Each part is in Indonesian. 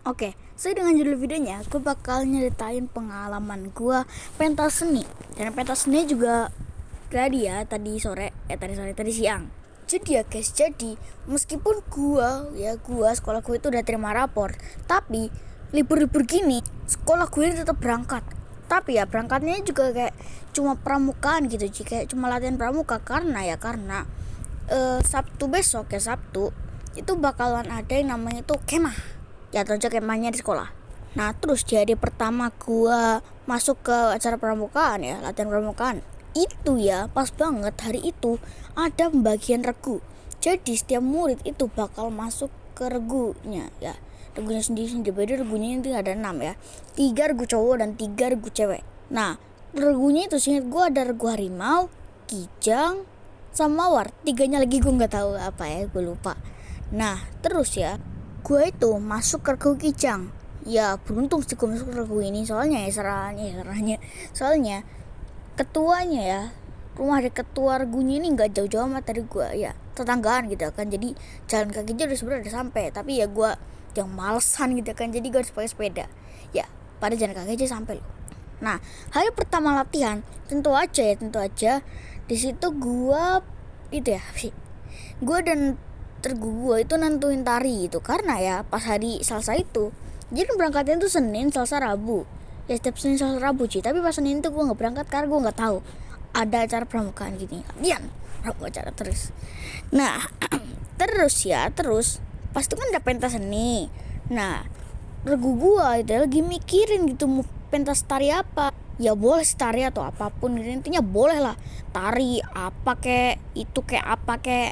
Oke, sesuai dengan judul videonya, gue bakal nyeritain pengalaman gue pentas seni. Dan pentas seni juga tadi siang. Jadi ya guys, meskipun gue sekolah gue itu udah terima rapor, tapi libur-libur gini sekolah gue tetap berangkat. Tapi ya berangkatnya juga kayak cuma pramukaan gitu, kayak cuma latihan pramuka karena Sabtu besok Sabtu itu bakalan ada yang namanya tuh kemah. Ya tonjok kemahnya di sekolah. Nah terus di hari pertama gua masuk ke acara pramukaan latihan pramukaan. Itu pas banget hari itu ada pembagian regu. Jadi setiap murid itu bakal masuk ke regunya regunya sendiri-sendiri. Beda regunya itu ada 6 3 regu cowok dan 3 regu cewek. Nah regunya itu seingat gua ada regu harimau, kijang, sama mawar. 3-nya lagi gua nggak tahu apa gue lupa. Nah terus gue itu masuk ke regu kijang. Ya beruntung sih gue masuk ke regu ini, soalnya soalnya ketuanya rumah dari ketua regunya ini nggak jauh-jauh amat dari gue, tetanggaan gitu kan. Jadi jalan kaki aja sebenarnya udah sampai, tapi gue yang malesan gitu kan, jadi gue harus pakai sepeda. Pada jalan kaki aja sampai loh. Nah hari pertama latihan tentu aja di situ gue gue dan tergu gue itu nentuin tari itu, karena pas hari Selasa itu jadi berangkatnya tuh Senin, Selasa, Rabu. Setiap Senin, Selasa, Rabu sih. Tapi pas Senin itu gue nggak berangkat karena gue nggak tahu ada acara pramukaan gini. Latihan pramuka terus. Nah terus pas itu kan ada pentas seni. Nah regu gue itu lagi mikirin gitu mau pentas tari apa. Ya boleh tari atau apapun, intinya boleh lah tari apa kek, itu kayak apa kek,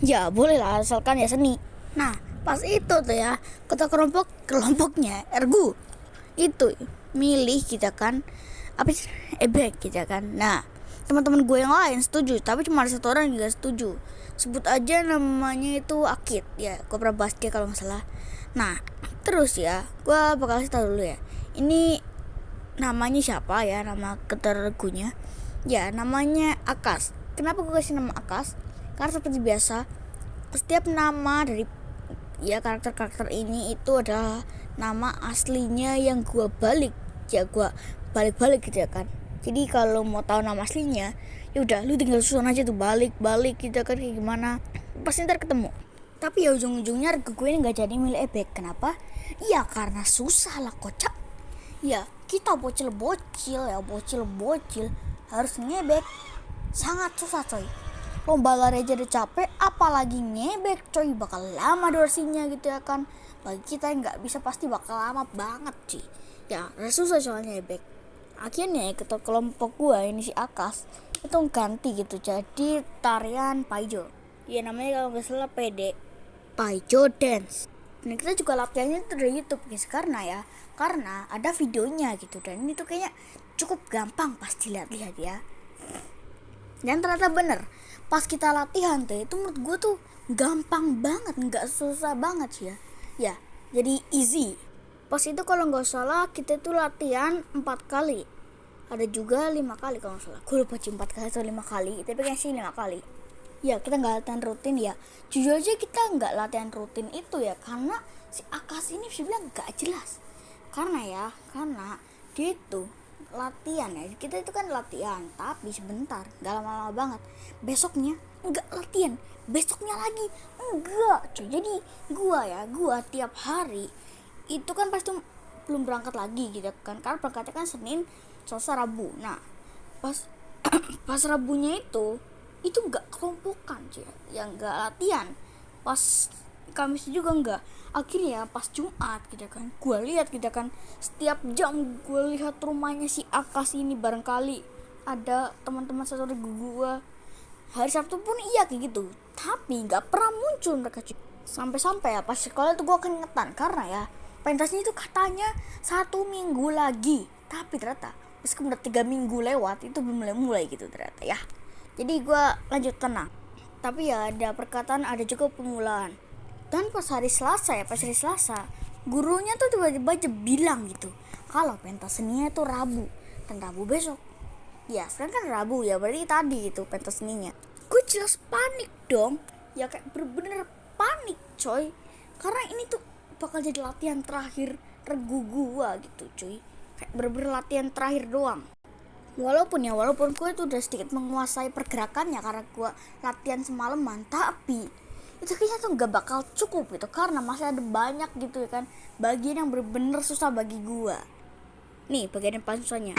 ya boleh lah asalkan seni. Nah pas itu tuh kota kelompoknya ergu itu milih kita kan ebek kita kan. Nah teman-teman gue yang lain setuju, tapi cuma ada 1 orang yang gak setuju. Sebut aja namanya itu Akid, gue pernah bahas dia kalau nggak salah. Nah terus gue bakal kasih tahu dulu ini namanya siapa nama ketergunya. Namanya Akas. Kenapa gue kasih nama Akas? Karena seperti biasa setiap nama dari karakter-karakter ini itu adalah nama aslinya yang gue balik gitu kan. Jadi kalau mau tahu nama aslinya udah lu tinggal susun aja tuh balik gitu kan, kayak gimana pasti ntar ketemu. Tapi ujung-ujungnya regu gue ini nggak jadi milih ebek. Kenapa? Karena susah lah kocak. Kita bocil harus ngebek, sangat susah coy. Lomba lari aja udah capek, apalagi ngebek coy, bakal lama durasinya gitu kan. Bagi kita yang nggak bisa pasti bakal lama banget sih. Susah soalnya ngebek. Akhirnya ketua kelompok gua ini si Akas itu ganti gitu, jadi tarian Paijo. Namanya kalau nggak salah Paijo dance. Dan kita juga latihannya itu dari YouTube guys, karena ada videonya gitu, dan ini tuh kayaknya cukup gampang pas dilihat-lihat dan ternyata bener pas kita latihan tuh itu menurut gue tuh gampang banget, nggak susah banget sih jadi easy. Pas itu kalau nggak salah kita tuh latihan 4 kali, ada juga 5 kali kalau nggak salah, gue lupa 4 kali atau 5 kali, tapi kayaknya sih 5 kali. Kita nggak latihan rutin jujur aja kita nggak latihan rutin itu karena si Akas ini bisa bilang nggak jelas. Karena dia itu latihan kita itu kan latihan tapi sebentar, nggak lama-lama banget. Besoknya nggak latihan, besoknya lagi enggak cuy. Jadi gua tiap hari itu kan pasti belum berangkat lagi gitu kan, karena berangkatnya kan Senin, Selasa, Rabu. Nah pas Rabunya itu nggak kelompokan sih nggak latihan. Pas Kamis juga enggak. Akhirnya pas Jumat gue lihat setiap jam gue lihat rumahnya si Akas ini, barangkali ada teman-teman satu regu gue. Hari Sabtu pun kayak gitu, tapi nggak pernah muncul mereka cuy. Sampai pas sekolah itu gue keingetan, karena pentasnya itu katanya 1 minggu lagi, tapi ternyata meskipun udah 3 minggu lewat itu belum mulai gitu ternyata Jadi gue lanjut tenang. Tapi ada perkataan, ada juga pemulaan. Dan pas hari Selasa gurunya tuh tiba-tiba aja bilang gitu kalau pentas seninya itu Rabu, dan Rabu besok. Sekarang kan Rabu berarti tadi itu pentas seninya. Gue jelas panik dong, kayak bener-bener panik coy. Karena ini tuh bakal jadi latihan terakhir regu gua gitu cuy, kayak bener-bener latihan terakhir doang. Walaupun gue itu udah sedikit menguasai pergerakannya karena gue latihan semalaman, tapi itu kayaknya tuh nggak bakal cukup gitu karena masih ada banyak gitu ya kan bagian yang bener-bener susah bagi gue. Nih bagian yang paling susahnya.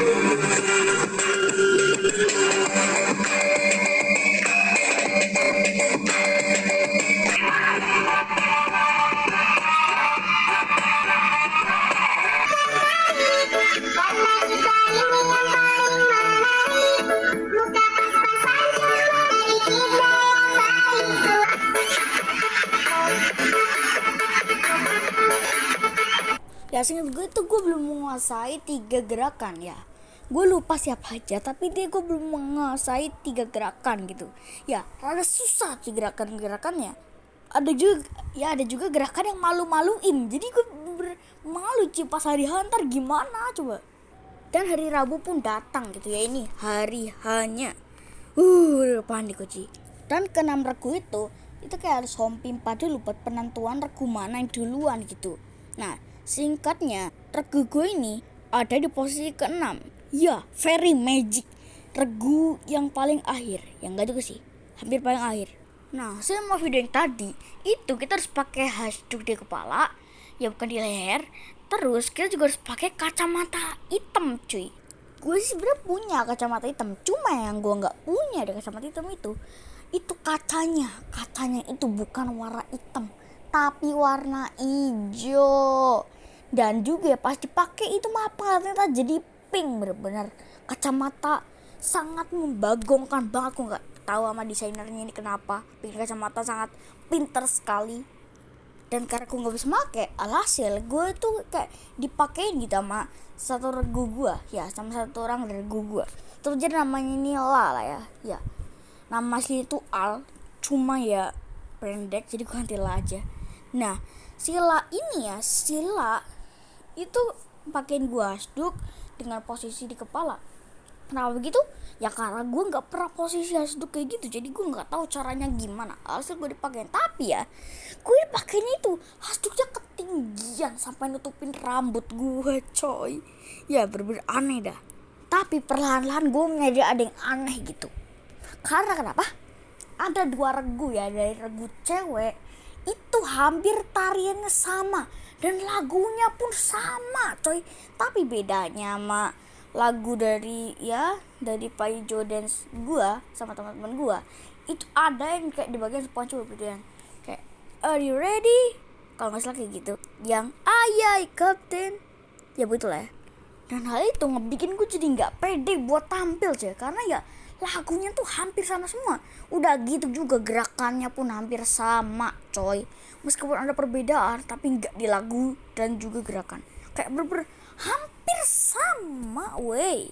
Ya seingat gue tuh gue belum menguasai 3 gerakan ya. Gue lupa siapa aja tapi gue belum menguasai 3 gerakan gitu. Ya rada susah sih gerakannya. Ada juga gerakan yang malu-maluin. Jadi gue malu sih pas hari hantar gimana coba. Dan hari Rabu pun datang gitu ya, ini hari hanya. Panik gue. Dan ke-6 regu itu kayak harus home pimpa dulu buat penentuan regu mana yang duluan gitu. Nah, singkatnya, regu gue ini ada di posisi ke-6. Ya, very magic. Regu yang paling akhir. Yang enggak juga sih, hampir paling akhir. Nah, sama video yang tadi, itu kita harus pakai hashtag di kepala, ya bukan di leher. Terus kita juga harus pakai kacamata hitam cuy. Gue sih sebenarnya punya kacamata hitam, cuma yang gue nggak punya dari kacamata hitam itu kacanya itu bukan warna hitam tapi warna hijau, dan juga pas dipakai itu mapa ternyata jadi pink. Bener-bener kacamata sangat membagongkan banget. Gue nggak tahu sama desainernya ini kenapa bikin kacamata sangat pinter sekali. Dan karena gue nggak bisa pakai, alhasil gue tuh kayak dipakein gitu sama satu regu gue, ya sama satu orang dari regu gue. Terus jadi namanya ini lah ya. Nama asli itu Al, cuma ya pendek jadi gue ganti lah aja. Nah, sila itu pakein gue hasduk dengan posisi di kepala. Kenapa begitu? Ya karena gue nggak pernah posisi hasduk kayak gitu, jadi gue nggak tahu caranya gimana. Hasil gue dipakein, tapi ya gue dipakein itu hasduknya ketinggian sampai nutupin rambut gue coy. Ya bener-bener aneh dah. Tapi perlahan-lahan gue menjadi ada yang aneh gitu. Karena kenapa? Ada 2 regu ya, dari regu cewek itu hampir tariannya sama dan lagunya pun sama coy. Tapi bedanya sama lagu dari Paijo Dance gua sama teman-teman gua, itu ada yang kayak di bagian SpongeBob gitu yang kayak are you ready? Kalau nggak salah kayak gitu. Yang ayai Captain. Ya begitulah ya. Dan hal itu ngebikin gue jadi nggak pede buat tampil coy, karena ya lagunya tuh hampir sama semua. Udah gitu juga gerakannya pun hampir sama coy. Meskipun ada perbedaan tapi nggak di lagu dan juga gerakan. Kayak bener-bener hampir sama wey.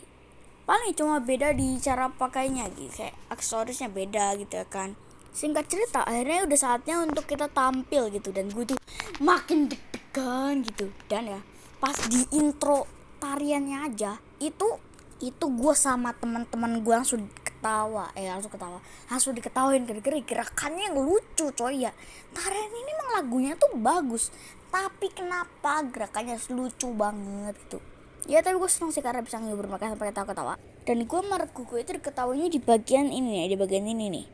Paling cuma beda di cara pakainya gitu, kayak aksesorisnya beda gitu ya kan. Singkat cerita, akhirnya udah saatnya untuk kita tampil gitu. Dan gue tuh makin deg-degan gitu. Dan ya pas di intro tariannya aja itu gue sama teman-teman gue langsung diketawain gara-gara gerakannya yang lucu coy. Ya tarian ini emang lagunya tuh bagus, tapi kenapa gerakannya lucu banget gitu. Ya tapi gue senang sih karena bisa ngehibur mereka sampai ketawa-ketawa. Dan gue sama regu gue itu diketawainnya di bagian ini nih, di bagian ini nih.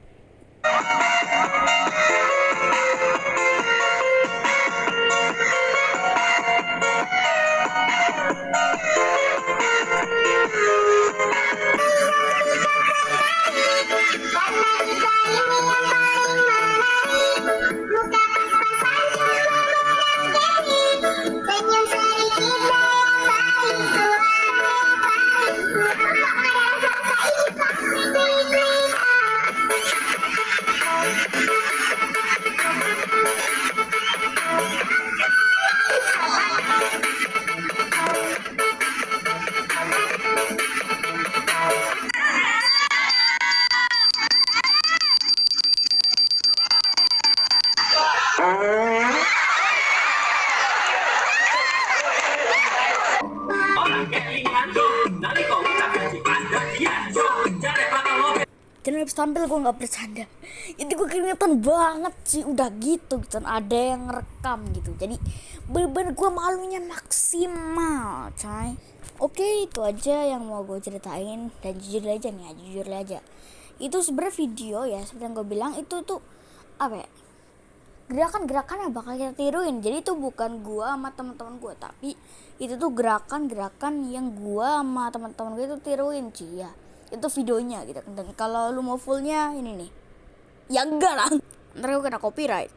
dan habis tampil gue nggak bercanda. Itu gue keringetan banget sih, udah gitu ada yang ngerekam gitu, jadi bener-bener gue malunya maksimal coy. Oke, itu aja yang mau gue ceritain. Dan jujur aja nih ya, jujur aja, itu sebenarnya video ya, seperti yang gue bilang itu tuh apa ya, gerakan-gerakan yang bakal kita tiruin. Jadi itu bukan gua sama teman-teman gua, tapi itu tuh gerakan-gerakan yang gua sama teman-teman gua itu tiruin sih ya. Itu videonya gitu. Dan kalau lu mau fullnya ini nih, ya enggak lah, ntar gue kena copyright.